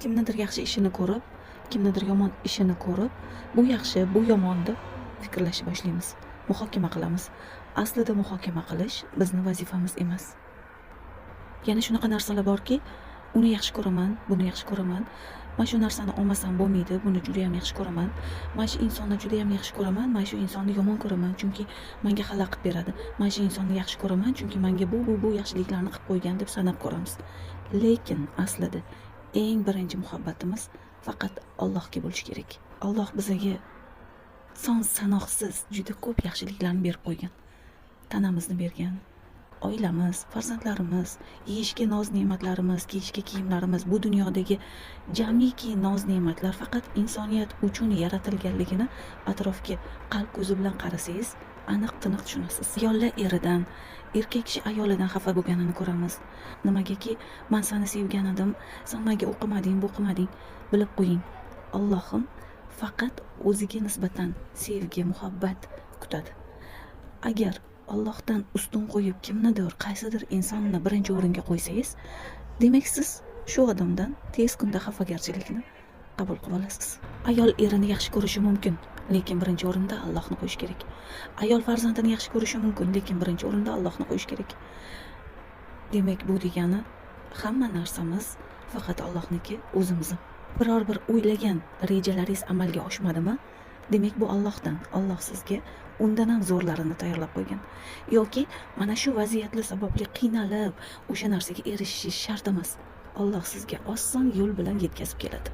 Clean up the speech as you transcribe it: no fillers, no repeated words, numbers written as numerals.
kimnidir yaxshi ishini ko'rib, kimnidir yomon ishini ko'rib, bu yaxshi, bu yomon deb fikrlashni boshlaymiz, muhokama qilamiz. Aslida muhokama qilish bizning vazifamiz emas. Yana shunaqa narsalar borki, uni yaxshi ko'raman, buni yaxshi ko'raman. Men shu narsani olmasam bo'lmaydi, buni juda ham yaxshi ko'raman. Men shu insonni juda ham yaxshi ko'raman, men shu insonni yomon ko'raman, chunki menga xalaqit beradi. Men shu insonni yaxshi ko'raman, chunki menga bu yaxshiliklarni qilib qo'ygan deb sanab ko'ramiz. Lekin aslida eng birinchi muhabbatimiz faqat Allohga bo'lishi kerak. Alloh bizga son sanoqsiz juda ko'p yaxshiliklarni berib qo'ygan. Tanamizni bergan, oilamiz, farzandlarimiz, yeyishga noz-ne'matlarimiz, kiyishga kiyimlarimiz, bu dunyodagi jamiki noz-ne'matlar faqat insoniyat uchun yaratilganligini atrofga qalb ko'zi bilan qarasangiz, aniq-tiniq tushunasiz. Ayollar eridan, erkak kishi ayolidan xafa bo'lganini ko'ramiz. Nimagaki, men seni sevgan edim, sen menga o'qimading, bu qilmading. Bilib qo'ying, Allohim faqat o'ziga nisbatan sevgi, muhabbat kutadi. Agar Allohdan ustun qo'yib kimnidir, qaysidir insonni birinchi o'ringa qo'ysangiz, demak siz shu odamdan tez kunda xafagarchilikni qabul qilib olasiz. Ayol erini yaxshi ko'rishi mumkin, lekin birinchi o'rinda Allohni qo'yish kerak. Ayol farzandini yaxshi ko'rishi mumkin, lekin birinchi o'rinda Allohni qo'yish kerak. Demak, bu degani hamma narsamiz faqat Allohniki, o'zimizni. Biror bir o'ylagan rejalaringiz amalga oshmadimi? Demak, bu Allohdan. Alloh sizga undan ham zo'rlarini tayyorlab qo'ygan. Yoki mana shu vaziyatlar sababli qiynalib, o'sha narsaga erishishingiz shart emas. Alloh sizga oson yo'l bilan yetkazib keladi.